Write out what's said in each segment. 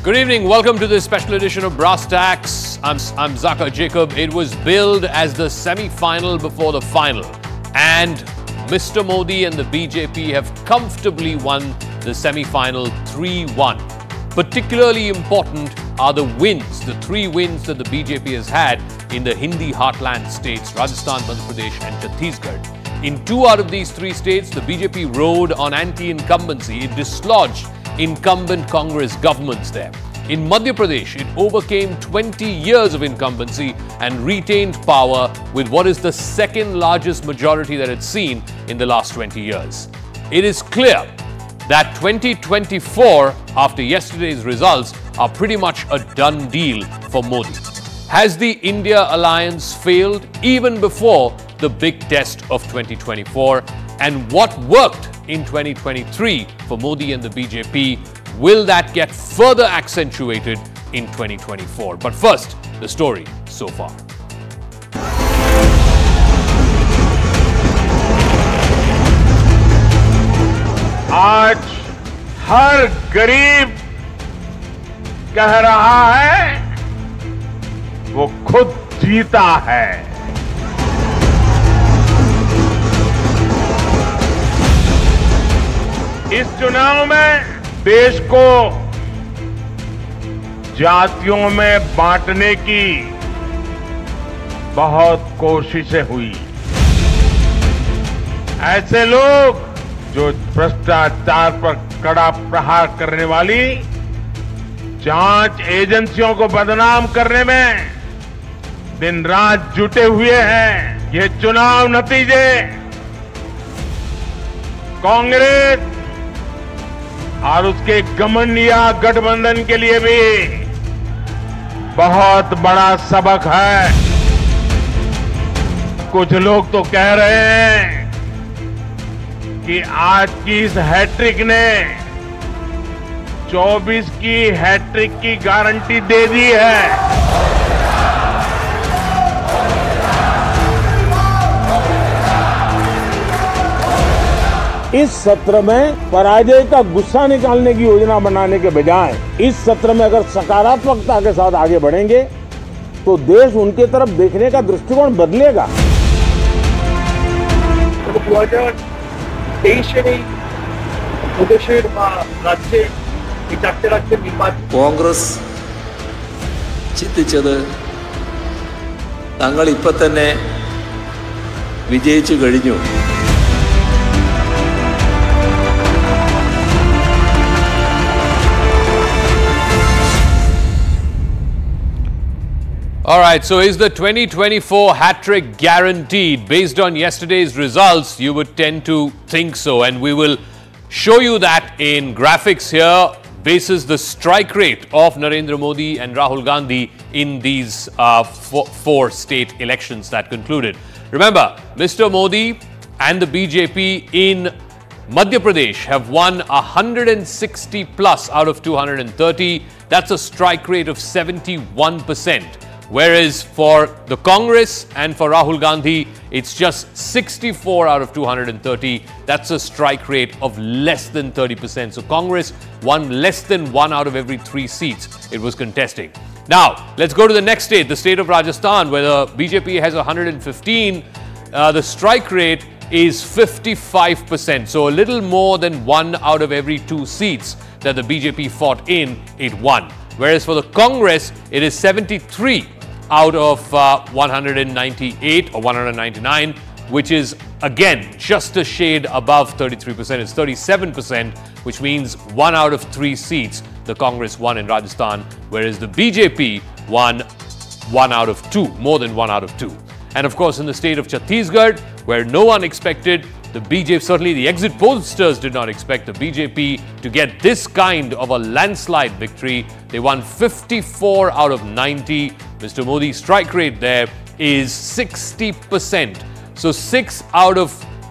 Good evening. Welcome to this special edition of Brass Tacks. I'm Zaka Jacob. It was billed as the semi-final before the final. And Mr. Modi and the BJP have comfortably won the semi-final 3-1. Particularly important are the wins, the 3 wins that the BJP has had in the Hindi heartland states, Rajasthan, Madhya Pradesh and Chhattisgarh. In 2 out of these 3 states, the BJP rode on anti-incumbency. It dislodged incumbent Congress governments there. In Madhya Pradesh, it overcame 20 years of incumbency and retained power with what is the second largest majority that it's seen in the last 20 years. It is clear that 2024, after yesterday's results, are pretty much a done deal for Modi. Has the India alliance failed even before the big test of 2024? And what worked in 2023 for Modi and the BJP? Will that get further accentuated in 2024? But first, the story so far. आज हर गरीब कह रहा है वो खुद जीता है। इस चुनाव में देश को जातियों में बांटने की बहुत कोशिशें हुई। ऐसे लोग जो भ्रष्टाचार पर कड़ा प्रहार करने वाली जांच एजेंसियों को बदनाम करने में दिन रात जुटे हुए हैं। ये चुनाव नतीजे कांग्रेस और उसके घमंडिया गठबंधन के लिए भी बहुत बड़ा सबक है। कुछ लोग तो कह रहे हैं कि आज की इस हैट्रिक ने 24 की हैट्रिक की गारंटी दे दी है। इस सत्र में पराजय का गुस्सा निकालने की योजना बनाने के बजाय इस सत्र में अगर सकारात्मकता के साथ आगे बढ़ेंगे तो देश उनके तरफ देखने का दृष्टिकोण बदलेगा। കോൺഗ്രസ് ചിന്തിച്ചത് തങ്ങൾ ഇപ്പോ തന്നെ വിജയിച്ചു കഴിഞ്ഞു. All right, so is the 2024 hat-trick guaranteed? Based on yesterday's results, you would tend to think so. And we will show you that in graphics here, basis the strike rate of Narendra Modi and Rahul Gandhi in these 4 state elections that concluded. Remember, Mr. Modi and the BJP in Madhya Pradesh have won 160 plus out of 230. That's a strike rate of 71%. Whereas for the Congress and for Rahul Gandhi, it's just 64 out of 230. That's a strike rate of less than 30%. So Congress won less than 1 out of every 3 seats it was contesting. Now, let's go to the next state, the state of Rajasthan, where the BJP has 115. The strike rate is 55%. So a little more than 1 out of every 2 seats that the BJP fought in, it won. Whereas for the Congress, it is 73 out of 198 or 199, which is again just a shade above 33%. It's 37%, which means 1 out of 3 seats the Congress won in Rajasthan, whereas the BJP won 1 out of 2, more than 1 out of 2. And of course, in the state of Chhattisgarh, where no one expected the BJP, certainly the exit pollsters did not expect the BJP to get this kind of a landslide victory. They won 54 out of 90. Mr. Modi's strike rate there is 60%. So 6 out of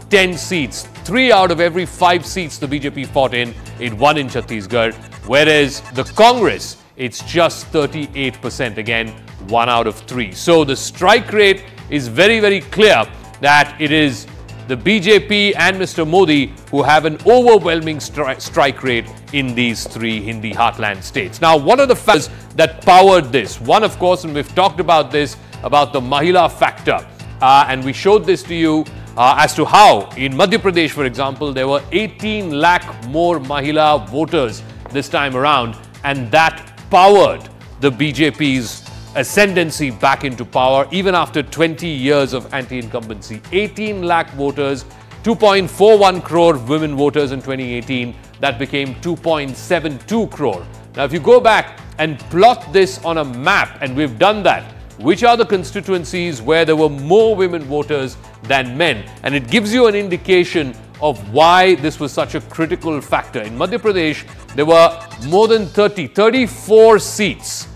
10 seats, 3 out of every 5 seats the BJP fought in, it won in Chhattisgarh. Whereas the Congress, it's just 38%, again, 1 out of 3. So the strike rate is very, very clear that it is the BJP and Mr. Modi, who have an overwhelming strike rate in these three Hindi heartland states. Now, what are the factors that powered this? One, of course, and we've talked about this, about the Mahila factor. And we showed this to you as to how in Madhya Pradesh, for example, there were 18 lakh more Mahila voters this time around, and that powered the BJP's ascendancy back into power even after 20 years of anti-incumbency. 18 lakh voters, 2.41 crore women voters in 2018. That became 2.72 crore. Now, if you go back and plot this on a map, and we've done that, which are the constituencies where there were more women voters than men? And it gives you an indication of why this was such a critical factor. In Madhya Pradesh, there were more than 34 seats.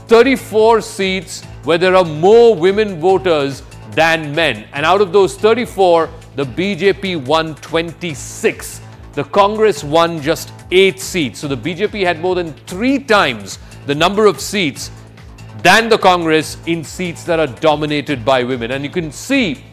34 seats where there are more women voters than men. And out of those 34, the BJP won 26. The Congress won just 8 seats. So the BJP had more than 3 times the number of seats than the Congress in seats that are dominated by women. And you can see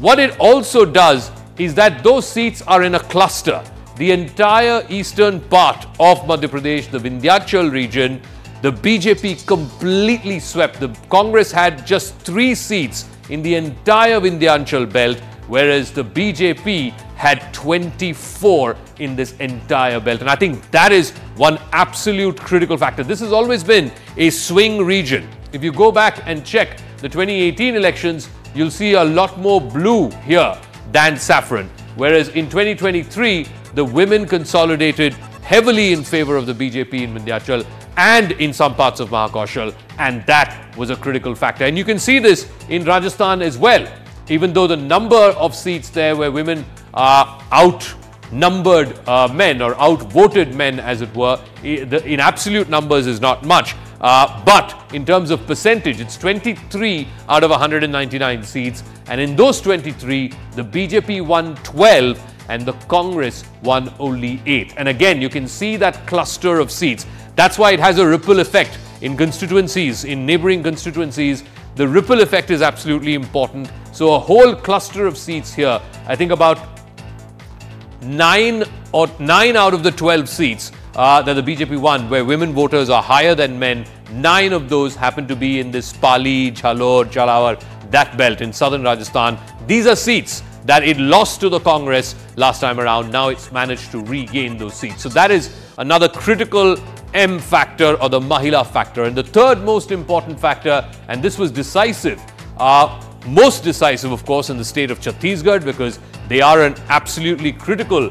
what it also does is that those seats are in a cluster. The entire eastern part of Madhya Pradesh, the Vindhyachal region, the BJP completely swept. The Congress had just 3 seats in the entire Vindhyachal belt, whereas the BJP had 24 in this entire belt. And I think that is one absolute critical factor. This has always been a swing region. If you go back and check the 2018 elections, you'll see a lot more blue here than saffron. Whereas in 2023, the women consolidated heavily in favor of the BJP in Vindhyachal and in some parts of Mahakaushal, and that was a critical factor. And you can see this in Rajasthan as well. Even though the number of seats there where women outnumbered men or outvoted men, as it were, in absolute numbers is not much. But in terms of percentage, it's 23 out of 199 seats. And in those 23, the BJP won 12 and the Congress won only 8. And again, you can see that cluster of seats. That's why it has a ripple effect in constituencies, in neighboring constituencies. The ripple effect is absolutely important. So a whole cluster of seats here, I think about 9 out of the 12 seats that the BJP won, where women voters are higher than men, 9 of those happen to be in this Pali, Jhalore, Jhalawar, that belt in southern Rajasthan. These are seats that it lost to the Congress last time around. Now it's managed to regain those seats. So that is another critical M factor, or the Mahila factor. And the third most important factor, and this was decisive, most decisive, of course, in the state of Chhattisgarh, because they are an absolutely critical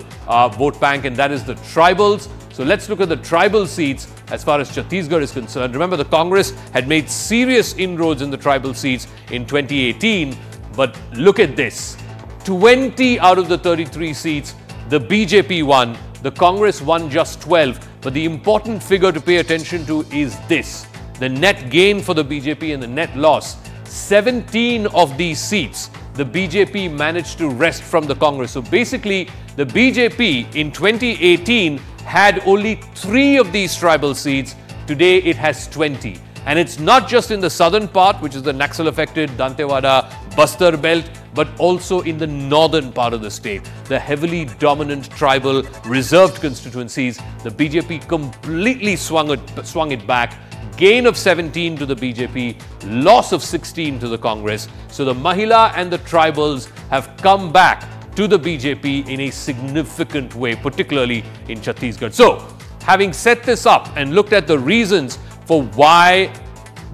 vote bank, and that is the tribals. So let's look at the tribal seats as far as Chhattisgarh is concerned. Remember, the Congress had made serious inroads in the tribal seats in 2018, but look at this. 20 out of the 33 seats, the BJP won. The Congress won just 12. But the important figure to pay attention to is this. The net gain for the BJP and the net loss. 17 of these seats, the BJP managed to wrest from the Congress. So basically, the BJP in 2018 had only 3 of these tribal seats. Today, it has 20. And it's not just in the southern part, which is the Naxal-affected Dantewada, Bastar belt, but also in the northern part of the state, the heavily dominant tribal reserved constituencies. The BJP completely swung it back. Gain of 17 to the BJP, loss of 16 to the Congress. So the Mahila and the tribals have come back to the BJP in a significant way, particularly in Chhattisgarh. So, having set this up and looked at the reasons for why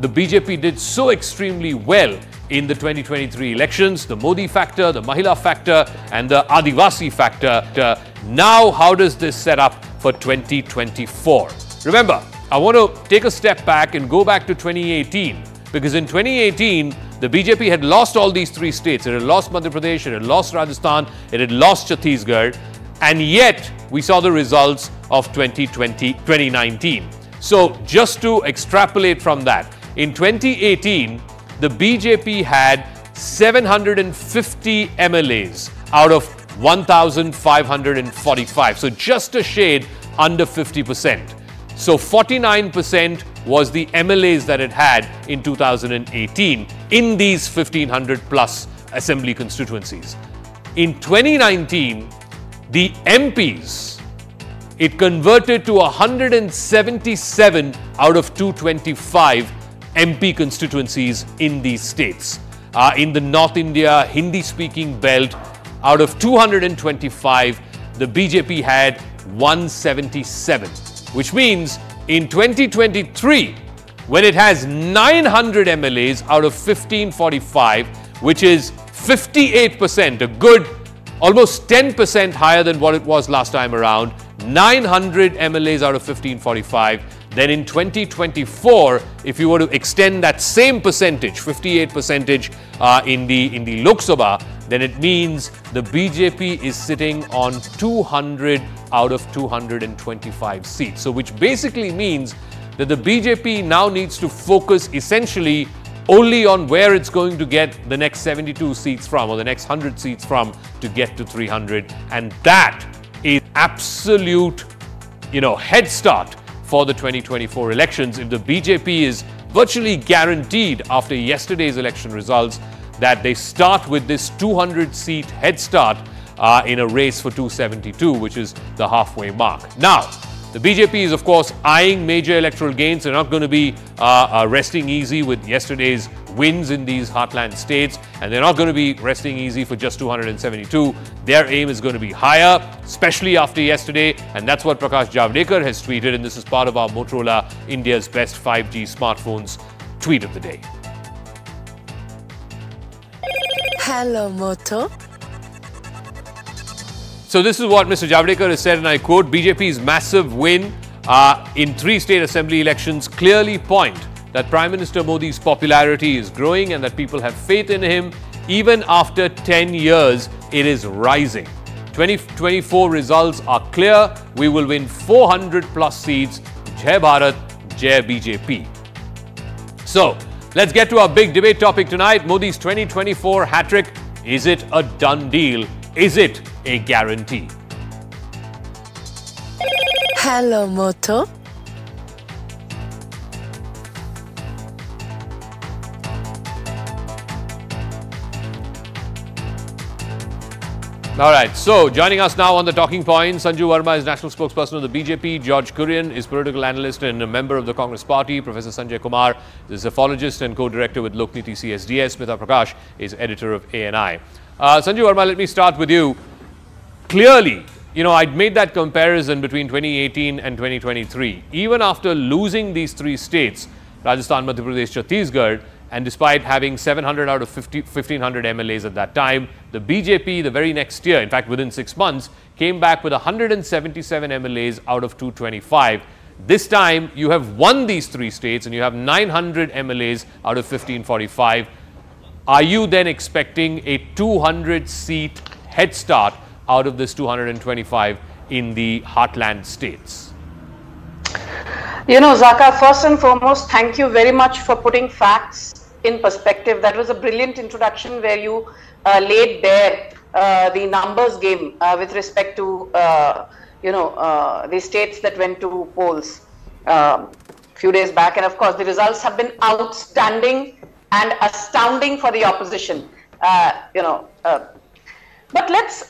the BJP did so extremely well in the 2023 elections, the Modi factor, the Mahila factor, and the Adivasi factor. Now, how does this set up for 2024? Remember, I want to take a step back and go back to 2018, because in 2018, the BJP had lost all these 3 states. It had lost Madhya Pradesh, it had lost Rajasthan, it had lost Chhattisgarh, and yet we saw the results of 2019. So just to extrapolate from that, in 2018, the BJP had 750 MLAs out of 1,545. So just a shade under 50%. So 49% was the MLAs that it had in 2018 in these 1,500 plus assembly constituencies. In 2019, the MPs, it converted to 177 out of 225 MP constituencies in these states. In the North India Hindi-speaking belt, out of 225, the BJP had 177, which means in 2023, when it has 900 MLAs out of 1545, which is 58%, a good almost 10% higher than what it was last time around, 900 MLAs out of 1545, then in 2024, if you were to extend that same percentage, 58% in the Lok Sabha, then it means the BJP is sitting on 200 out of 225 seats. So which basically means that the BJP now needs to focus essentially only on where it's going to get the next 72 seats from, or the next 100 seats from, to get to 300. And that is absolute, head start for the 2024 elections. If the BJP is virtually guaranteed after yesterday's election results that they start with this 200-seat head start in a race for 272, which is the halfway mark. Now, the BJP is, of course, eyeing major electoral gains. They're not going to be resting easy with yesterday's wins in these heartland states, and they're not going to be resting easy for just 272. Their aim is going to be higher, especially after yesterday, and that's what Prakash Javadekar has tweeted, and this is part of our Motorola India's Best 5G Smartphones tweet of the day. Hello, Moto. So this is what Mr. Javadekar has said, and I quote, BJP's massive win in 3 state assembly elections clearly point that Prime Minister Modi's popularity is growing and that people have faith in him. Even after 10 years, it is rising. 2024 results are clear. We will win 400 plus seats. Jai Bharat, Jai BJP. So let's get to our big debate topic tonight. Modi's 2024 hat-trick. Is it a done deal? Is it a guarantee? Hello, Moto. All right, so joining us now on the talking point, Sanju Verma is national spokesperson of the BJP. George Kurian is political analyst and a member of the Congress party. Professor Sanjay Kumar is a phologist and co-director with Lokniti CSDS. Smita Prakash is editor of ANI. Sanju Verma, let me start with you. Clearly, I'd made that comparison between 2018 and 2023. Even after losing these 3 states, Rajasthan, Madhya Pradesh, Chhattisgarh, and despite having 700 out of 1,500 MLAs at that time, the BJP the very next year, in fact within 6 months, came back with 177 MLAs out of 225. This time, you have won these 3 states and you have 900 MLAs out of 1,545. Are you then expecting a 200-seat head start out of this 225 in the heartland states? Zaka, first and foremost, thank you very much for putting facts in perspective. That was a brilliant introduction where you laid bare the numbers game with respect to, the states that went to polls few days back. And of course, the results have been outstanding and astounding for the opposition, But let's,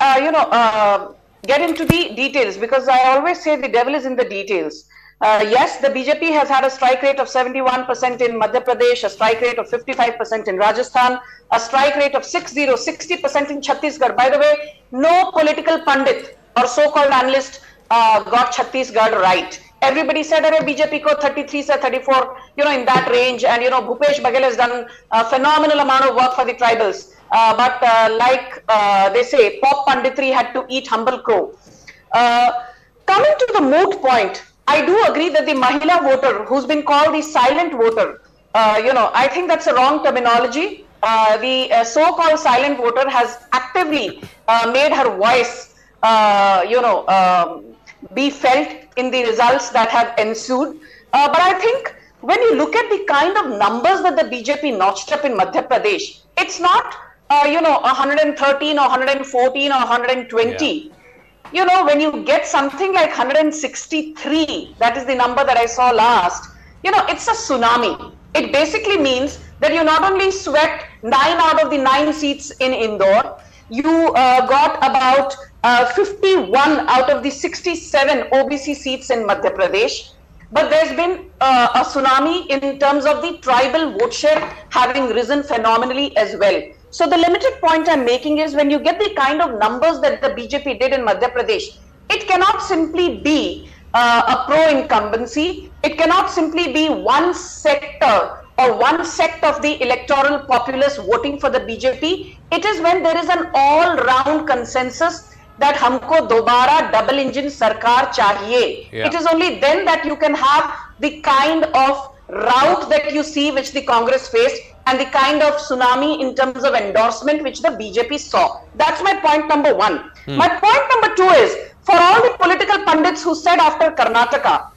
get into the details, because I always say the devil is in the details. Yes, the BJP has had a strike rate of 71% in Madhya Pradesh, a strike rate of 55% in Rajasthan, a strike rate of 60% in Chhattisgarh. By the way, no political pundit or so-called analyst got Chhattisgarh right. Everybody said, BJP ko 33 se 34, in that range. And, Bhupesh Baghel has done a phenomenal amount of work for the tribals. But like they say, pop punditry had to eat humble crow. Coming to the moot point, I do agree that the Mahila voter, who's been called the silent voter, I think that's a wrong terminology. The so-called silent voter has actively made her voice, be felt in the results that have ensued. But I think when you look at the kind of numbers that the BJP notched up in Madhya Pradesh, it's not, 113 or 114 or 120. Yeah. When you get something like 163, that is the number that I saw last, it's a tsunami. It basically means that you not only swept 9 out of the 9 seats in Indore, you got about 51 out of the 67 OBC seats in Madhya Pradesh. But there's been a tsunami in terms of the tribal vote share having risen phenomenally as well. So the limited point I'm making is when you get the kind of numbers that the BJP did in Madhya Pradesh, it cannot simply be a pro-incumbency. It cannot simply be one sector or one sect of the electoral populace voting for the BJP. It is when there is an all-round consensus that humko dobara double engine sarkar chahiye. Yeah. It is only then that you can have the kind of rout that you see which the Congress faced and the kind of tsunami in terms of endorsement which the BJP saw. That's my point number one. My point number two is, for all the political pundits who said after Karnataka,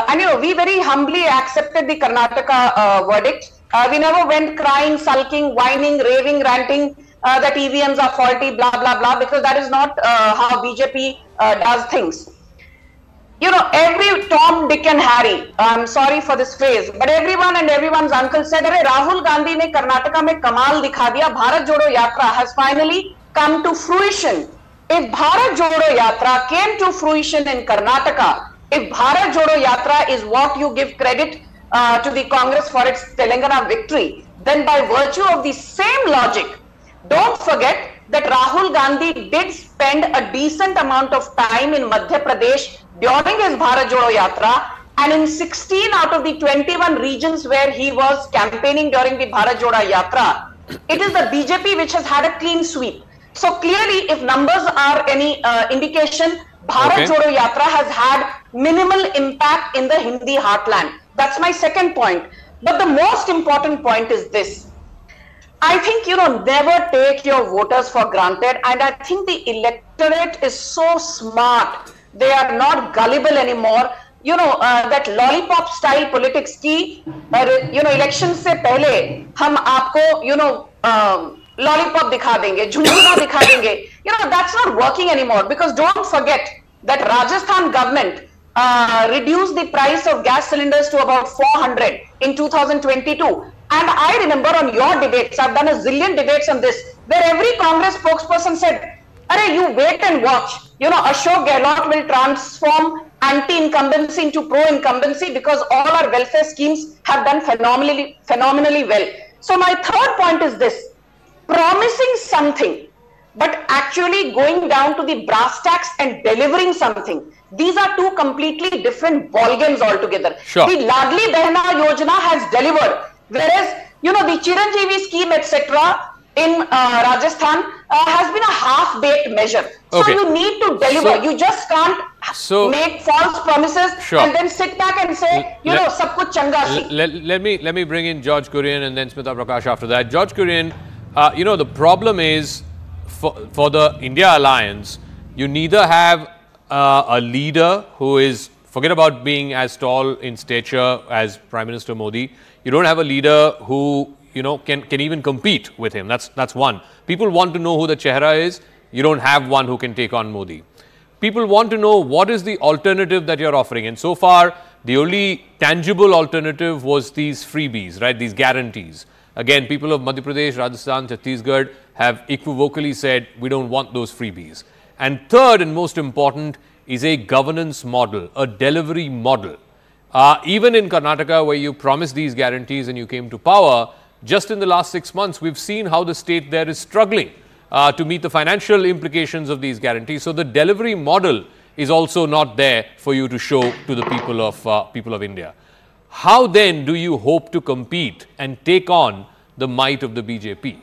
and you know, we very humbly accepted the Karnataka verdict. We never went crying, sulking, whining, raving, ranting that EVMs are faulty, blah, blah, blah, because that is not how BJP does things. You know, every Tom, Dick and Harry, I'm sorry for this phrase, but everyone and everyone's uncle said, "Arey, Rahul Gandhi ne Karnataka mein kamal dikha diya. Bharat Jodo Yatra has finally come to fruition." If Bharat Jodo Yatra came to fruition in Karnataka, if Bharat Jodo Yatra is what you give credit to the Congress for its Telangana victory, then by virtue of the same logic, don't forget that Rahul Gandhi did spend a decent amount of time in Madhya Pradesh during his Bharat Jodo Yatra, and in 16 out of the 21 regions where he was campaigning during the Bharat Jodo Yatra, it is the BJP which has had a clean sweep. So clearly, if numbers are any indication, Bharat Jodo Yatra has had minimal impact in the Hindi heartland. That's my second point. But the most important point is this. I think, you know, never take your voters for granted, and I think the electorate is so smart. They are not gullible anymore. You know, that lollipop style politics ki, you know, election se pehle, hum aapko, you know, lollipop dikha denge, jhunjhuna dikha denge. You know, that's not working anymore, because don't forget that Rajasthan government reduced the price of gas cylinders to about 400 in 2022. And I remember on your debates, I've done a zillion debates on this, where every Congress spokesperson said, "Arey, you wait and watch. You know, Ashok Gehlot will transform anti-incumbency into pro-incumbency because all our welfare schemes have done phenomenally well." So my third point is this: promising something, but actually going down to the brass tacks and delivering something. These are two completely different ballgames altogether. Sure. The Ladli Behna Yojana has delivered. Whereas, you know, the Chiranjeevi scheme, etc., in Rajasthan has been a half-baked measure. So you need to deliver. So, you just can't make false promises and then sit back and say, you know, sab kuch changa si. Let me bring in George Kurian and then Smita Prakash after that. George Kurian, you know, the problem is for the India Alliance, you neither have a leader who is, forget about being as tall in stature as Prime Minister Modi. You don't have a leader who, you know, can even compete with him. That's one. People want to know who the chehra is. You don't have one who can take on Modi. People want to know what is the alternative that you're offering. And so far, the only tangible alternative was these freebies, right? These guarantees. Again, people of Madhya Pradesh, Rajasthan, Chhattisgarh have equivocally said, we don't want those freebies. And third and most important is a governance model, a delivery model. Even in Karnataka, where you promised these guarantees and you came to power, just in the last 6 months, we've seen how the state there is struggling to meet the financial implications of these guarantees. So the delivery model is also not there for you to show to the people of India. How then do you hope to compete and take on the might of the BJP?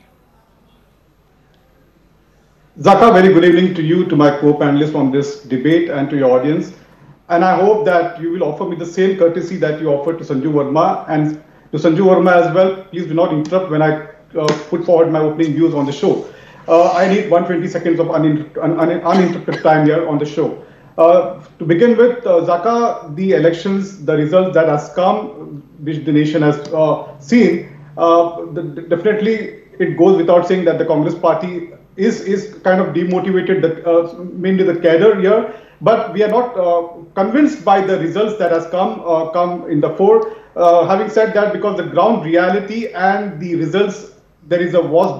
Zaka, very good evening to you, to my co-panelists on this debate and to your audience. And I hope that you will offer me the same courtesy that you offered to Sanju Verma, and to Sanju Verma as well. Please do not interrupt when I put forward my opening views on the show. I need 120 seconds of uninterrupted time here on the show. To begin with, Zaka, the elections, the results that has come, which the nation has seen, definitely it goes without saying that the Congress party is kind of demotivated, mainly the cadre here. But we are not convinced by the results that has come in the fore. Having said that, because the ground reality and the results, there is a vast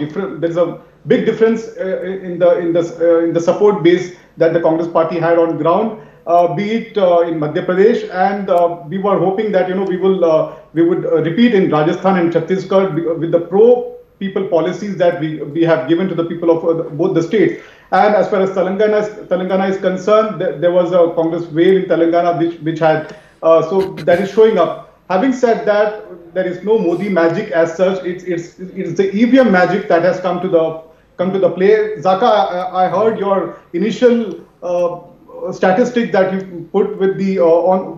big difference in the support base that the Congress party had on ground, be it in Madhya Pradesh, and we were hoping that we would repeat in Rajasthan and Chhattisgarh with the pro-people policies that we have given to the people of both the states. And as far as Telangana is concerned, there was a Congress wave in Telangana which had so that is showing up. Having said that, there is no Modi magic as such. It's the EVM magic that has come to the play. Zaka, I heard your initial statistic that you put with the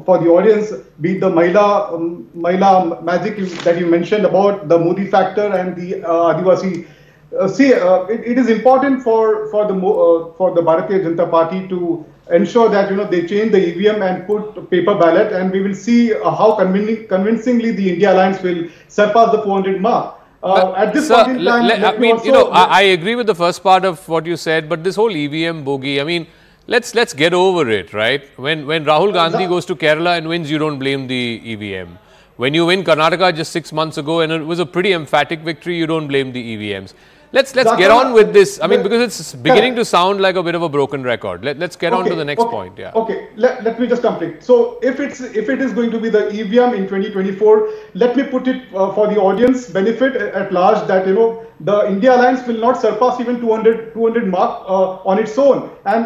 for the audience, be it the Mahila magic that you mentioned about the Modi factor and the Adivasi. It is important for the Bharatiya Janata Party to ensure that they change the EVM and put paper ballot, and we will see how convincingly the India Alliance will surpass the 400 mark. At this point in time, I agree with the first part of what you said, but this whole EVM bogey, I mean, let's get over it, right? When Rahul Gandhi goes to Kerala and wins, you don't blame the EVM. When you win Karnataka just 6 months ago and it was a pretty emphatic victory, you don't blame the EVMs. Let's get on with this. I mean, because it's beginning to sound like a bit of a broken record. Let's get on to the next point. Yeah. Okay. Let me just complete. So if it is going to be the EVM in 2024, let me put it for the audience benefit at large that the India Alliance will not surpass even 200 mark on its own, and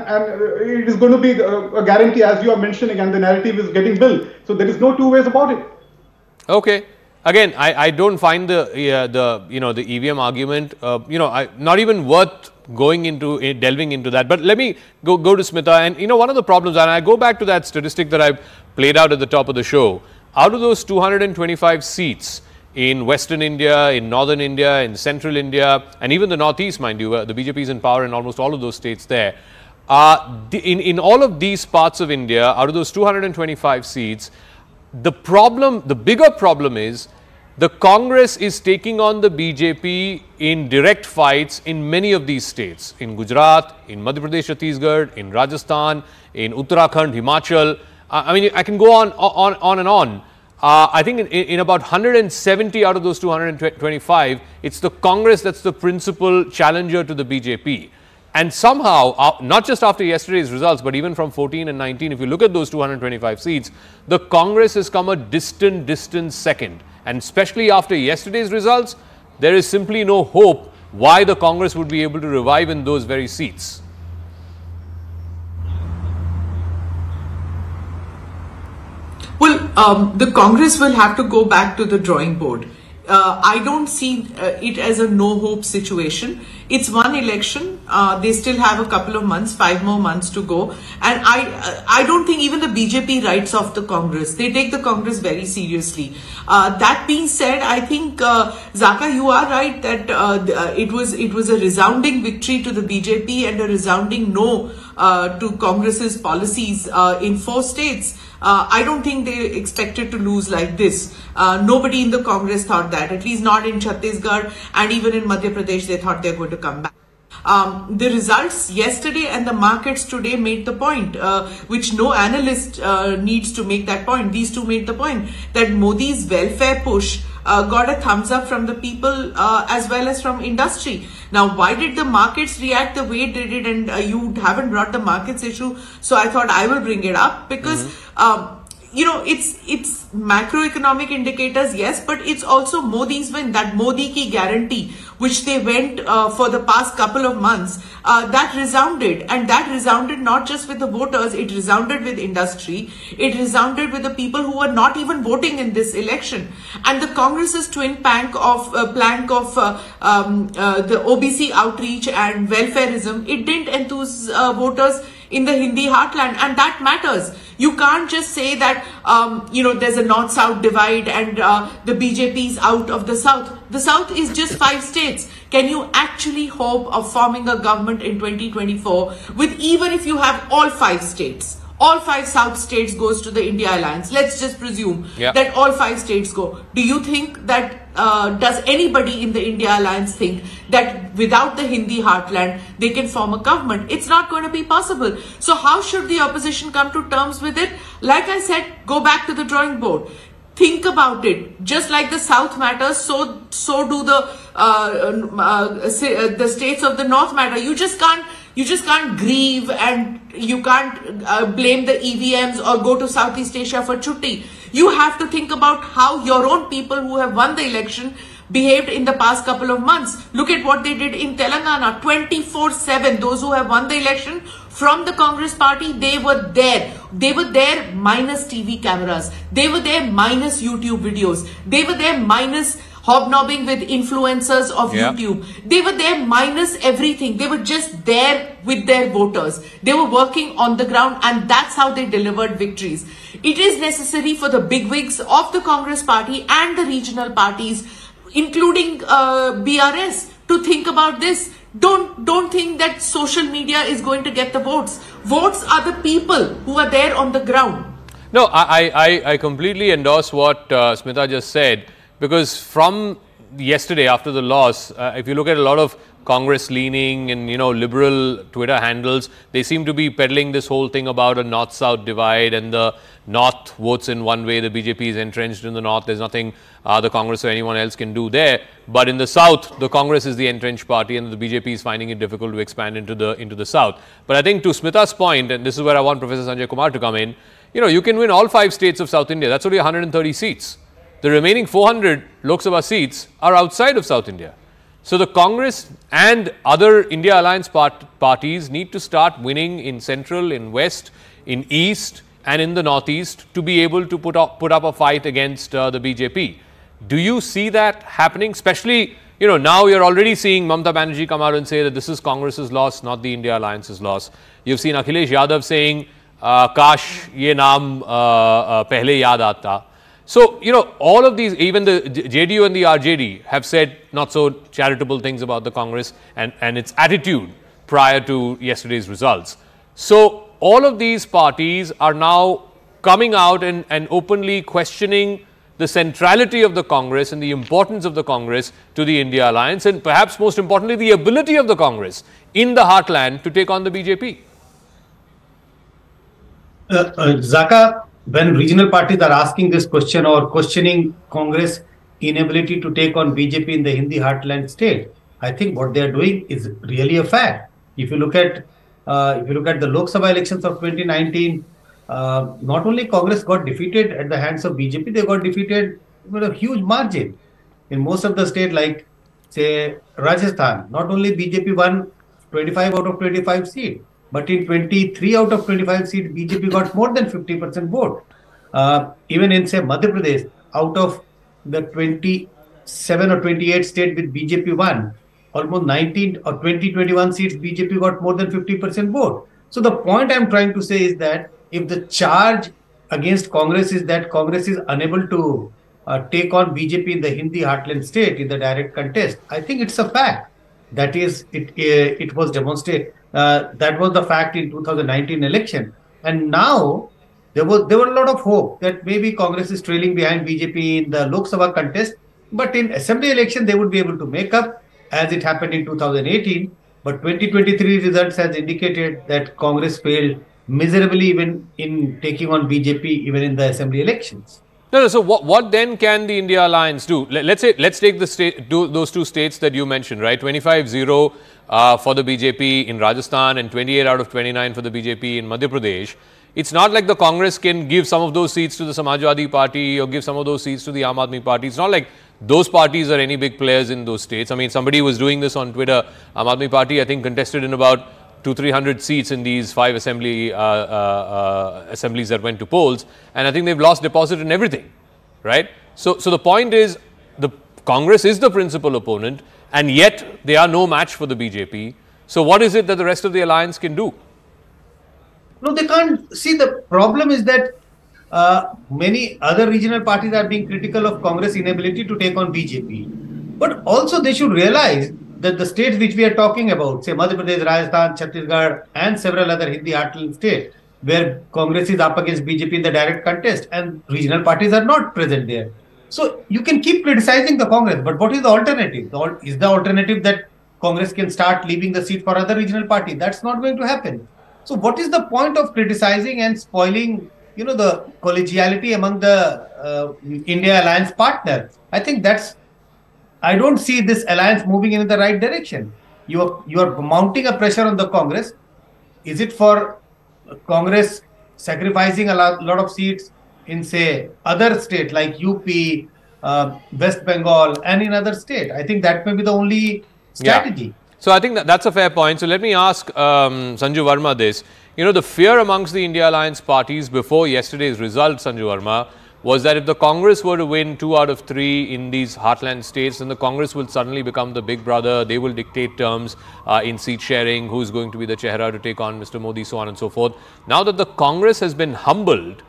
it is going to be a guarantee, as you are mentioning, and the narrative is getting built. So there is no two ways about it. Okay. Again, I don't find the EVM argument not even worth delving into that. But let me go to Smita, and one of the problems, and I go back to that statistic that I played out at the top of the show. Out of those 225 seats in Western India, in Northern India, in Central India, and even the Northeast, mind you, the BJP is in power in almost all of those states there. In all of these parts of India, out of those 225 seats, the bigger problem is the Congress is taking on the BJP in direct fights in many of these states, in Gujarat, in Madhya Pradesh, Chhattisgarh, in Rajasthan, in Uttarakhand, Himachal. I mean, I can go on and on. I think in about 170 out of those 225, it's the Congress that's the principal challenger to the BJP. And somehow, not just after yesterday's results, but even from 14 and 19, if you look at those 225 seats, the Congress has come a distant second. And especially after yesterday's results, there is simply no hope why the Congress would be able to revive in those very seats. Well, the Congress will have to go back to the drawing board. I don't see it as a no-hope situation. It's one election. They still have a couple of months, 5 more months to go. And I don't think even the BJP writes off the Congress. They take the Congress very seriously. That being said, I think, Zaka, you are right that it was a resounding victory to the BJP and a resounding no to Congress's policies in 4 states. I don't think they expected to lose like this. Nobody in the Congress thought that, at least not in Chhattisgarh, and even in Madhya Pradesh, they thought they're going to come back. The results yesterday and the markets today made the point, which no analyst needs to make that point. These two made the point that Modi's welfare push got a thumbs up from the people as well as from industry. Now, why did the markets react the way they did? And you haven't brought the markets issue, so I thought I will bring it up because it's macroeconomic indicators, yes, but it's also Modi's win, that Modi ki guarantee, which they went for the past couple of months, that resounded. And that resounded not just with the voters, it resounded with industry, it resounded with the people who were not even voting in this election. And the Congress's twin plank of the OBC outreach and welfareism, it didn't enthuse voters in the Hindi heartland, and that matters. You can't just say that, there's a north-south divide and the BJP is out of the south. The south is just 5 states. Can you actually hope of forming a government in 2024 with, even if you have all 5 states? All 5 South states goes to the India Alliance. Let's just presume that all 5 states go. Do you think that, does anybody in the India Alliance think that without the Hindi heartland, they can form a government? It's not going to be possible. So how should the opposition come to terms with it? Like I said, go back to the drawing board. think about it. Just like the South matters, so do the states of the North matter. You just can't grieve, and you can't blame the EVMs or go to Southeast Asia for chutti. You have to think about how your own people who have won the election behaved in the past couple of months. Look at what they did in Telangana, 24/7. Those who have won the election from the Congress party, they were there. They were there minus TV cameras. They were there minus YouTube videos. They were there minus hobnobbing with influencers of YouTube. They were there minus everything. They were just there with their voters. They were working on the ground, and that's how they delivered victories. It is necessary for the bigwigs of the Congress party and the regional parties, including BRS, to think about this. Don't think that social media is going to get the votes. Votes are the people who are there on the ground. No, I completely endorse what Smita just said, because from yesterday after the loss, if you look at a lot of Congress leaning and, you know, liberal Twitter handles, they seem to be peddling this whole thing about a north-south divide, and the north votes in one way, the BJP is entrenched in the north, there's nothing the Congress or anyone else can do there. But in the south, the Congress is the entrenched party, and the BJP is finding it difficult to expand into the south. But I think to Smita's point, and this is where I want Professor Sanjay Kumar to come in, you know, you can win all 5 states of South India. That's only 130 seats. The remaining 400 Lok Sabha seats are outside of South India. So the Congress and other India Alliance parties need to start winning in central, in west, in east and in the northeast to be able to put up a fight against the BJP. Do you see that happening? Especially, you know, now you're already seeing Mamata Banerjee come out and say that this is Congress's loss, not the India Alliance's loss. You've seen Akhilesh Yadav saying, Kash ye naam pehle yaad aata. So, you know, all of these, even the JDU and the RJD have said not so charitable things about the Congress and its attitude prior to yesterday's results. So, all of these parties are now coming out and openly questioning the centrality of the Congress and the importance of the Congress to the India Alliance, and perhaps most importantly, the ability of the Congress in the heartland to take on the BJP. Zaka, when regional parties are asking this question or questioning Congress inability to take on BJP in the Hindi heartland state, I think what they are doing is really a fact. If you look at the Lok Sabha elections of 2019, not only Congress got defeated at the hands of BJP, they got defeated with a huge margin. In most of the states, like say Rajasthan, not only BJP won 25 out of 25 seats, but in 23 out of 25 seats, BJP got more than 50% vote. Even in, say, Madhya Pradesh, out of the 27 or 28 states with BJP won, almost 19 or 21 seats, BJP got more than 50% vote. So the point I'm trying to say is that if the charge against Congress is that Congress is unable to take on BJP in the Hindi heartland state in the direct contest, I think it's a fact. That is, it was demonstrated. That was the fact in 2019 election, and now there were a lot of hope that maybe Congress is trailing behind BJP in the Lok Sabha contest, but in assembly election they would be able to make up, as it happened in 2018. But 2023 results has indicated that Congress failed miserably even in taking on BJP even in the assembly elections. No, so what then can the India Alliance do? Let's take those 2 states that you mentioned, right? 25-0 for the BJP in Rajasthan and 28 out of 29 for the BJP in Madhya Pradesh. It's not like the Congress can give some of those seats to the Samajwadi Party or give some of those seats to the Aam Aadmi Party. It's not like those parties are any big players in those states. I mean, somebody was doing this on Twitter. Aam Aadmi Party, I think, contested in about 200-300 seats in these 5 assemblies that went to polls, and I think they've lost deposit in everything, right? So the point is, the Congress is the principal opponent, and yet they are no match for the BJP. So what is it that the rest of the alliance can do? No, they can't. See, the problem is that many other regional parties are being critical of Congress' inability to take on BJP, but also they should realize that the states which we are talking about, say Madhya Pradesh, Rajasthan, Chhattisgarh and several other Hindi heartland states where Congress is up against BJP in the direct contest and regional parties are not present there. So you can keep criticizing the Congress, but what is the alternative? Is the alternative that Congress can start leaving the seat for other regional party? That's not going to happen. So what is the point of criticizing and spoiling the collegiality among the India alliance partner. I think I don't see this alliance moving in the right direction. You are mounting a pressure on the Congress. Is it for Congress sacrificing a lot of seats in, say, other states like UP, West Bengal, and in other states? I think that may be the only strategy. Yeah. So I think that's a fair point. So let me ask Sanju Verma this. The fear amongst the India Alliance parties before yesterday's results, Sanju Verma, was that if the Congress were to win 2 out of 3 in these heartland states, then the Congress will suddenly become the big brother. They will dictate terms in seat sharing, who's going to be the chehra to take on Mr. Modi, so on and so forth. Now that the Congress has been humbled,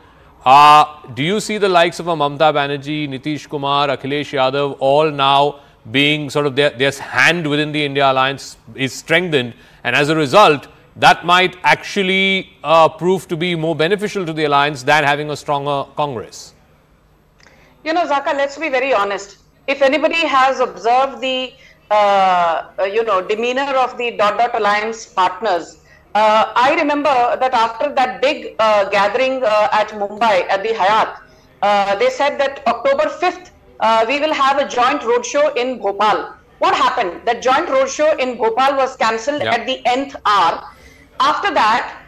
do you see the likes of Mamata Banerjee, Nitish Kumar, Akhilesh Yadav all now being sort of their hand within the India Alliance is strengthened, and as a result, that might actually prove to be more beneficial to the alliance than having a stronger Congress? Zaka, let's be very honest. If anybody has observed the, demeanor of the ... alliance partners, I remember that after that big gathering at Mumbai at the Hyatt, they said that October 5th, we will have a joint roadshow in Bhopal. What happened? That joint roadshow in Bhopal was cancelled at the nth hour. After that,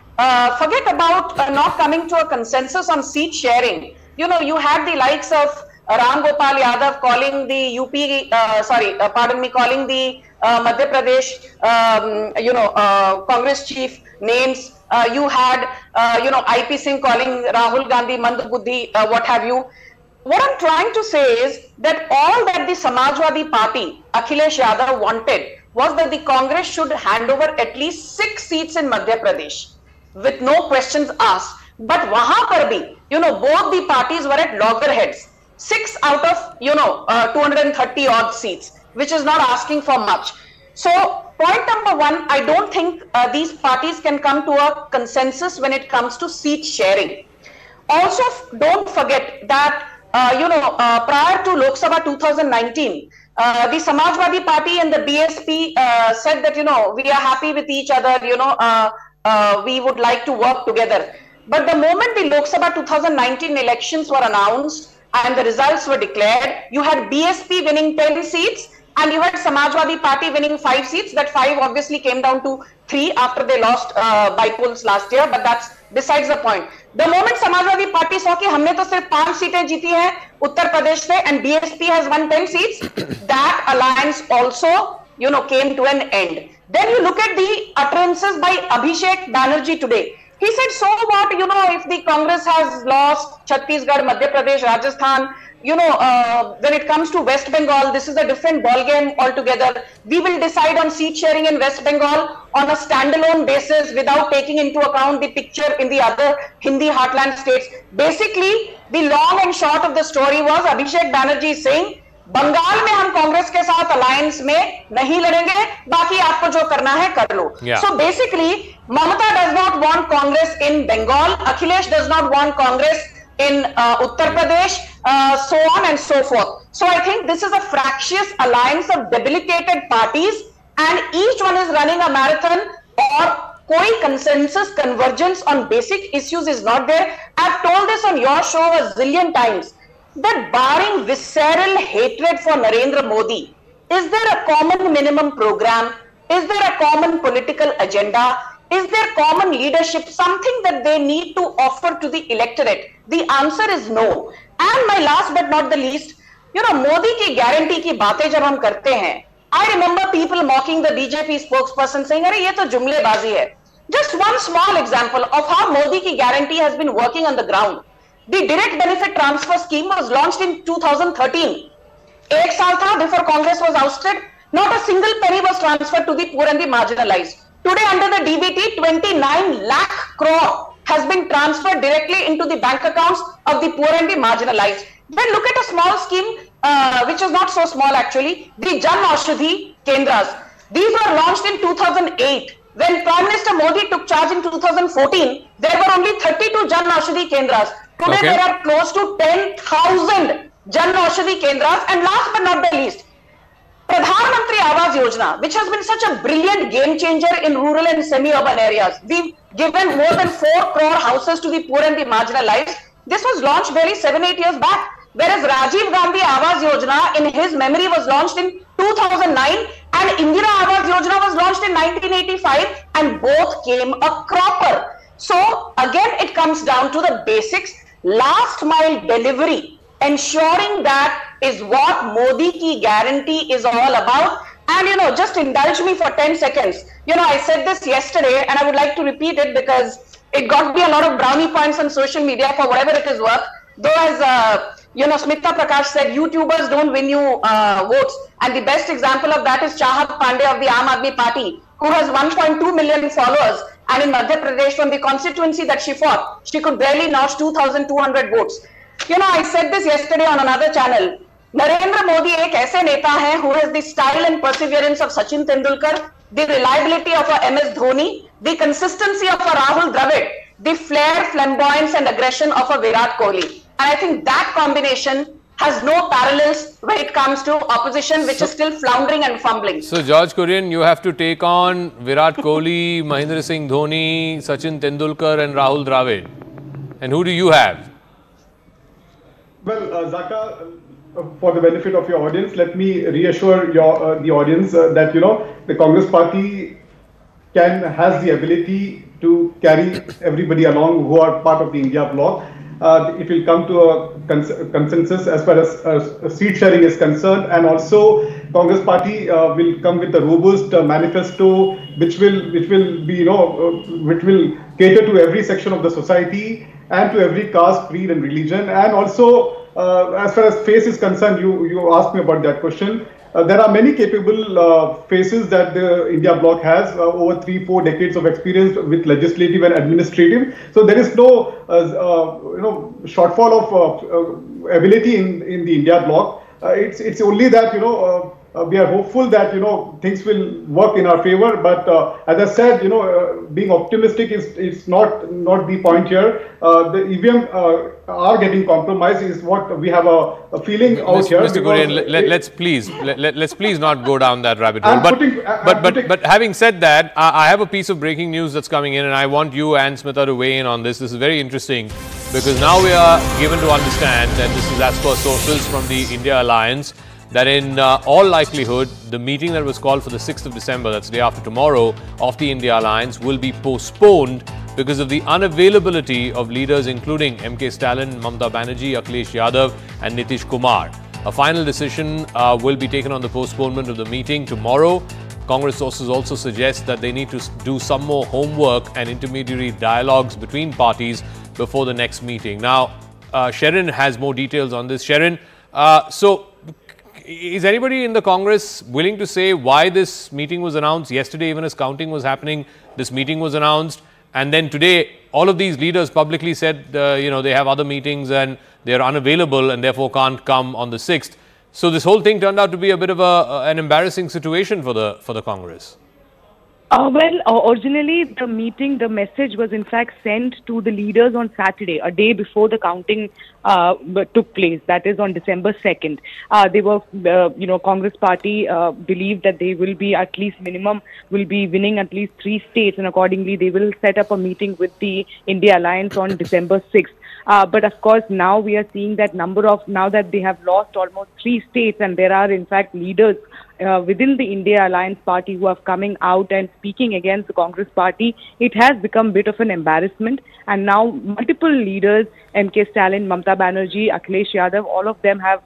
forget about not coming to a consensus on seat sharing. You had the likes of Ram Gopal Yadav calling the calling the Madhya Pradesh, Congress chief names. You had, IP Singh calling Rahul Gandhi Mandbuddhi, what have you. What I'm trying to say is that all that the Samajwadi Party, Akhilesh Yadav, wanted was that the Congress should hand over at least 6 seats in Madhya Pradesh with no questions asked. But wahan par bhi, both the parties were at loggerheads. 6 out of, 230 odd seats, which is not asking for much. So, point number 1, I don't think these parties can come to a consensus when it comes to seat sharing. Also, don't forget that, prior to Lok Sabha 2019, the Samajwadi Party and the BSP said that, we are happy with each other, we would like to work together. But the moment the Lok Sabha 2019 elections were announced and the results were declared, you had BSP winning 10 seats and you had Samajwadi Party winning 5 seats. That 5 obviously came down to 3 after they lost by polls last year, but that's besides the point. The moment Samajwadi Party saw कि हमने तो सिर्फ 5 सीटें जीती हैं उत्तर प्रदेश से and BSP has won 10 seats, that alliance also, came to an end. Then you look at the utterances by Abhishek Banerjee today. He said, so what, if the Congress has lost Chhattisgarh, Madhya Pradesh, Rajasthan, when it comes to West Bengal, this is a different ballgame altogether. We will decide on seat sharing in West Bengal on a standalone basis without taking into account the picture in the other Hindi heartland states. Basically, the long and short of the story was Abhishek Banerjee saying, Bengal में हम कांग्रेस के साथ alliance में नहीं लड़ेंगे, बाकी आपको जो करना है कर लो. So basically, Mamata does not want Congress in Bengal, Akhilesh does not want Congress in Uttar Pradesh, so on and so forth. So I think this is a fractious alliance of debilitated parties and each one is running a marathon or कोई consensus convergence on basic issues is not there. I've told this on your show a zillion times. That barring visceral hatred for Narendra Modi, is there a common minimum program? Is there a common political agenda? Is there common leadership? Something that they need to offer to the electorate? The answer is no. And my last but not the least, Modi ki guarantee ki baatein jab hum karte hain, I remember people mocking the BJP spokesperson saying, "Arey, ye to jumlebazi hai." Just one small example of how Modi ki guarantee has been working on the ground. The direct benefit transfer scheme was launched in 2013. 1 saal tha before Congress was ousted. Not a single penny was transferred to the poor and the marginalized. Today, under the DBT, 29 lakh crore has been transferred directly into the bank accounts of the poor and the marginalized. Then look at a small scheme, which is not so small actually, the Jan Aushadhi Kendras. These were launched in 2008. When Prime Minister Modi took charge in 2014, there were only 32 Jan Aushadhi Kendras. Today there are close to 10,000 Jan Aushadhi Kendras. And last but not the least, Pradhan Mantri Awas Yojana, which has been such a brilliant game changer in rural and semi-urban areas. We've given more than 4 crore houses to the poor and the marginalized. This was launched barely 7-8 years back. Whereas Rajiv Gandhi Awas Yojana, in his memory, was launched in 2009 and Indira Awas Yojana was launched in 1985 and both came a cropper. So again, it comes down to the basics. Last mile delivery, ensuring that is what Modi ki guarantee is all about. And just indulge me for 10 seconds. I said this yesterday and I would like to repeat it because it got me a lot of brownie points on social media for whatever it is worth. Though as Smita Prakash said, YouTubers don't win you votes. And the best example of that is Chahat Pandey of the Aam Aadmi Party, who has 1.2 million followers. And in Madhya Pradesh, from the constituency that she fought, she could barely notch 2,200 votes. I said this yesterday on another channel. Narendra Modi ek aise neta hai who has the style and perseverance of Sachin Tendulkar, the reliability of a MS Dhoni, the consistency of a Rahul Dravid, the flair, flamboyance and aggression of a Virat Kohli. And I think that combination has no parallels when it comes to opposition, which is still floundering and fumbling. So, George Kurian, you have to take on Virat Kohli, Mahendra Singh Dhoni, Sachin Tendulkar and Rahul Dravid. And who do you have? Well, Zaka, for the benefit of your audience, let me reassure the audience that, the Congress party has the ability to carry everybody along who are part of the India bloc. It will come to a consensus as far as seat sharing is concerned, and also Congress party will come with a robust manifesto which will cater to every section of the society and to every caste, creed and religion. And also as far as face is concerned, you asked me about that question. There are many capable faces that the India bloc has, over 3-4 decades of experience with legislative and administrative. So there is no shortfall of ability in the India bloc. It's only that we are hopeful that things will work in our favor. But as I said, being optimistic is not the point here. The EVM are getting compromised is what we have a feeling out here. Mr. Kurian, let's please not go down that rabbit hole. But having said that, I have a piece of breaking news that's coming in, and I want you and Smita to weigh in on this. This is very interesting because now we are given to understand, and this is as per sources from the India Alliance, that in all likelihood, the meeting that was called for the 6th of December, that's the day after tomorrow, of the India Alliance will be postponed because of the unavailability of leaders including MK Stalin, Mamata Banerjee, Akhilesh Yadav and Nitish Kumar. A final decision will be taken on the postponement of the meeting tomorrow. Congress sources also suggest that they need to do some more homework and intermediary dialogues between parties before the next meeting. Now, Sharon has more details on this. Sharon, so is anybody in the Congress willing to say why this meeting was announced? Yesterday, even as counting was happening, this meeting was announced. And then today, all of these leaders publicly said, they have other meetings and they're unavailable and therefore can't come on the 6th. So this whole thing turned out to be a bit of an embarrassing situation for the Congress. Originally the message was in fact sent to the leaders on Saturday, a day before the counting took place. That is on December 2nd. They were, Congress party believed that they will be at least winning at least 3 states, and accordingly they will set up a meeting with the India Alliance on December 6th. But of course, now we are seeing that now that they have lost almost 3 states, and there are in fact leaders within the India Alliance party who are coming out and speaking against the Congress party, it has become a bit of an embarrassment. And now multiple leaders, MK Stalin, Mamata Banerjee, Akhilesh Yadav, all of them have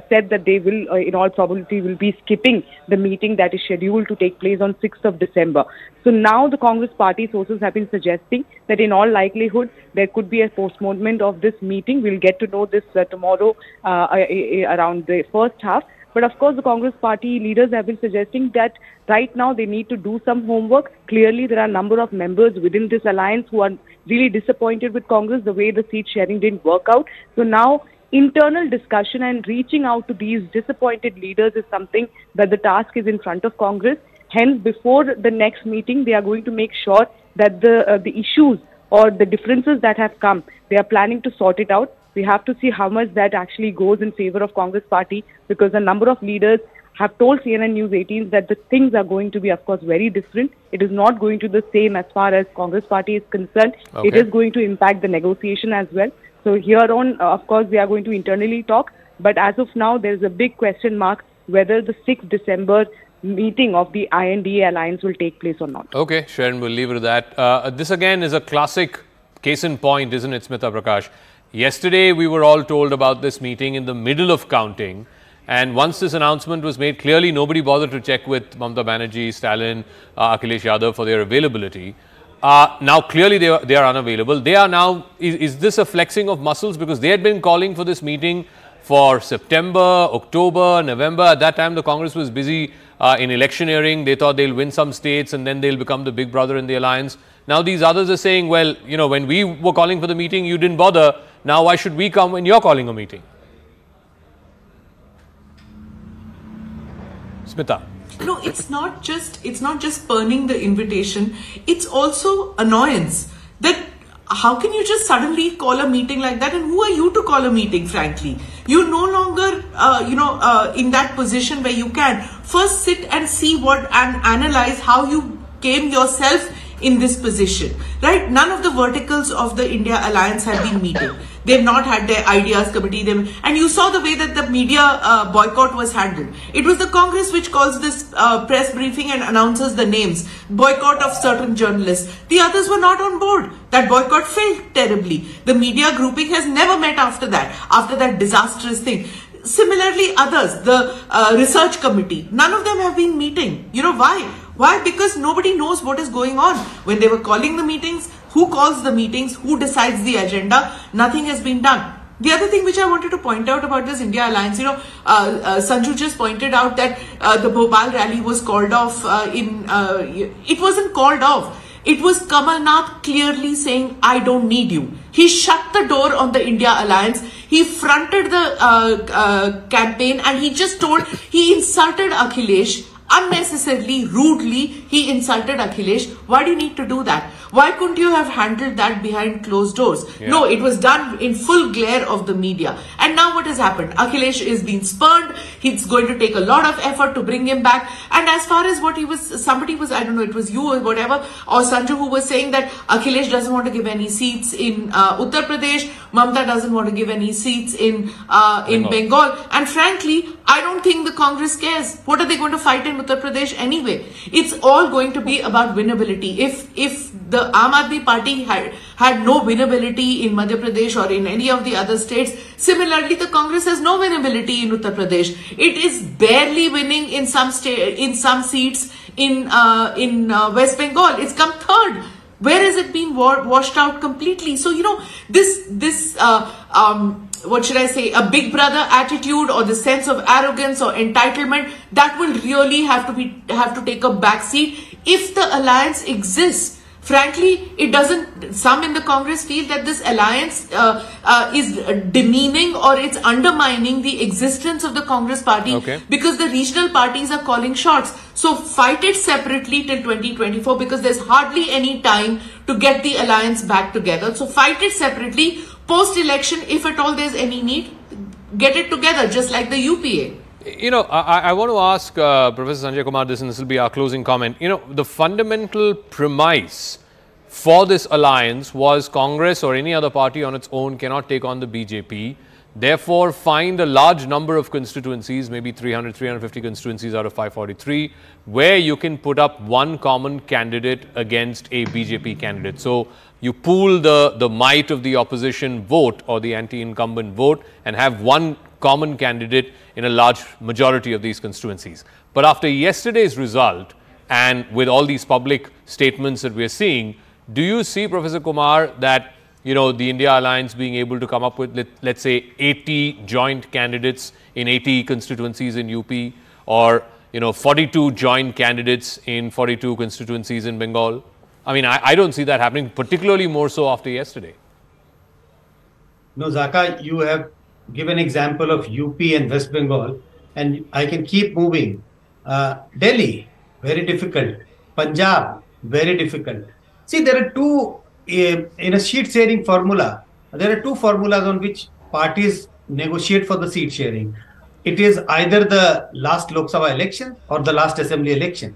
said that they will, in all probability, will be skipping the meeting that is scheduled to take place on 6th of December. So now the Congress party sources have been suggesting that in all likelihood, there could be a postponement of this meeting. We'll get to know this tomorrow around the first half. But of course, the Congress party leaders have been suggesting that right now they need to do some homework. Clearly, there are a number of members within this alliance who are really disappointed with Congress, the way the seat sharing didn't work out. So now, internal discussion and reaching out to these disappointed leaders is something that the task is in front of Congress. Hence, before the next meeting, they are going to make sure that the issues or the differences that have come, they are planning to sort it out. We have to see how much that actually goes in favor of Congress party, because a number of leaders have told CNN News 18 that the things are going to be, of course, very different. It is not going to be the same as far as Congress party is concerned. Okay. It is going to impact the negotiation as well. So here on, of course, they are going to internally talk. But as of now, there is a big question mark whether the 6th December meeting of the INDA alliance will take place or not. Okay, Sharon, we'll leave it at that. This again is a classic case in point, isn't it, Smita Prakash? Yesterday, we were all told about this meeting in the middle of counting. And once this announcement was made, clearly nobody bothered to check with Mamata Banerjee, Stalin, Akhilesh Yadav for their availability. Now, clearly they are unavailable. They are now, is this a flexing of muscles? Because they had been calling for this meeting for September, October, November. At that time, the Congress was busy in electioneering. They thought they'll win some states and then they'll become the big brother in the alliance. Now, these others are saying, well, you know, when we were calling for the meeting, you didn't bother. Now, why should we come when you're calling a meeting? Smita. No, it's not just spurning the invitation. It's also annoyance that how can you just suddenly call a meeting like that? And who are you to call a meeting, frankly? You're no longer, in that position where you can first sit and see what and analyze how you came yourself in this position, right? None of the verticals of the India alliance have been meeting. They've not had their ideas committee. And you saw the way that the media boycott was handled. It was the Congress which calls this press briefing and announces the names. Boycott of certain journalists. The others were not on board. That boycott failed terribly. The media grouping has never met after that disastrous thing. Similarly, others, the research committee, none of them have been meeting. You know why? Why? Because nobody knows what is going on. When they were calling the meetings, who calls the meetings, who decides the agenda, nothing has been done. The other thing which I wanted to point out about this India alliance, Sanju just pointed out that the Bhopal rally was called off it wasn't called off. It was Kamal Nath clearly saying, I don't need you. He shut the door on the India alliance. He fronted the campaign and he insulted Akhilesh unnecessarily, rudely. He insulted Akhilesh. Why do you need to do that? Why couldn't you have handled that behind closed doors? Yeah. No, it was done in full glare of the media. And now what has happened? Akhilesh is being spurned. It's going to take a lot of effort to bring him back. And as far as what somebody was, I don't know, it was you or whatever, or Sanju who was saying that Akhilesh doesn't want to give any seats in Uttar Pradesh. Mamata doesn't want to give any seats in Bengal. And frankly, I don't think the Congress cares. What are they going to fight in Uttar Pradesh anyway? It's all going to be about winnability. If the Aam Aadmi Party had no winnability in Madhya Pradesh or in any of the other states, similarly the Congress has no winnability in Uttar Pradesh. It is barely winning in some seats in West Bengal. It's come third. Where has it been washed out completely? So this what should I say, a big brother attitude or the sense of arrogance or entitlement, that will really have to take a back seat if the alliance exists. Frankly, it doesn't. Some in the Congress feel that this alliance is demeaning or it's undermining the existence of the Congress party because the regional parties are calling shots. So fight it separately till 2024 because there's hardly any time to get the alliance back together. So fight it separately. Post-election, if at all there's any need, get it together, just like the UPA. I want to ask Professor Sanjay Kumar this, and this will be our closing comment. The fundamental premise for this alliance was Congress or any other party on its own cannot take on the BJP. Therefore, find a large number of constituencies, maybe 300, 350 constituencies out of 543, where you can put up one common candidate against a BJP candidate. So you pool the might of the opposition vote or the anti-incumbent vote and have one common candidate in a large majority of these constituencies. But after yesterday's result and with all these public statements that we are seeing, do you see, Professor Kumar, that the India Alliance being able to come up with, let's say, 80 joint candidates in 80 constituencies in UP or, 42 joint candidates in 42 constituencies in Bengal? I mean, I don't see that happening, particularly more so after yesterday. No, Zaka, you have given example of UP and West Bengal, and I can keep moving. Delhi, very difficult. Punjab, very difficult. See, there are two, in a seat sharing formula, there are two formulas on which parties negotiate for the seat sharing. it is either the last Lok Sabha election or the last assembly election.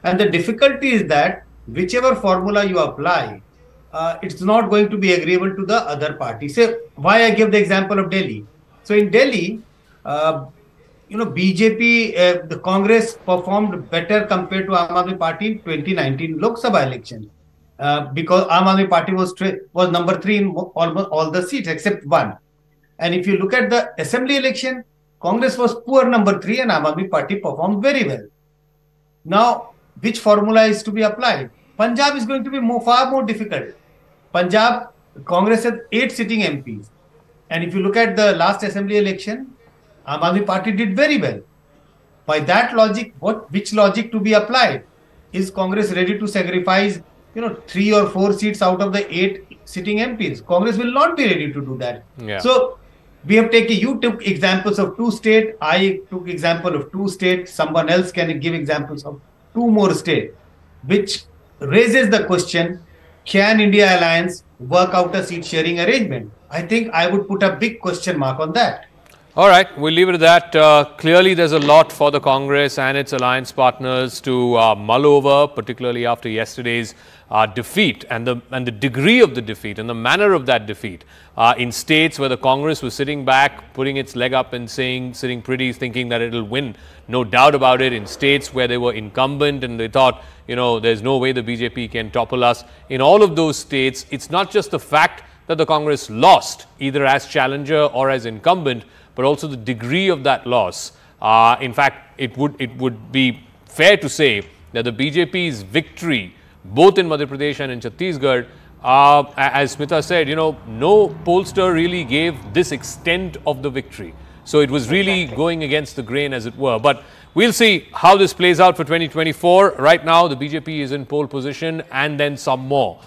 And the difficulty is that whichever formula you apply, it's not going to be agreeable to the other party. So why I give the example of Delhi. So in Delhi, BJP, the Congress performed better compared to Aam Aadmi Party in 2019 Lok Sabha election. Because Aam Aadmi Party was number 3 in almost all the seats except one. And if you look at the assembly election, Congress was poor number 3 and Aam Aadmi Party performed very well. Now, which formula is to be applied? Punjab is going to be far more difficult. Punjab, Congress has 8 sitting MPs. And if you look at the last assembly election, Aam Aadmi Party did very well. By that logic, which logic to be applied? Is Congress ready to sacrifice 3 or 4 seats out of the 8 sitting MPs? Congress will not be ready to do that. Yeah. So you took examples of 2 states, I took example of 2 states, someone else can give examples of 2 more states, which raises the question, can India Alliance work out a seat sharing arrangement? I think I would put a big question mark on that. All right, we'll leave it at that. Clearly, there's a lot for the Congress and its alliance partners to mull over, particularly after yesterday's defeat and the degree of the defeat and the manner of that defeat in states where the Congress was sitting back, putting its leg up and sitting pretty, thinking that it'll win. No doubt about it. In states where they were incumbent and they thought, there's no way the BJP can topple us. In all of those states, it's not just the fact that the Congress lost, either as challenger or as incumbent, but also the degree of that loss. In fact, it would be fair to say that the BJP's victory, both in Madhya Pradesh and in Chhattisgarh, as Smita said, no pollster really gave this extent of the victory. So it was really going against the grain, as it were. But we'll see how this plays out for 2024. Right now, the BJP is in pole position and then some more.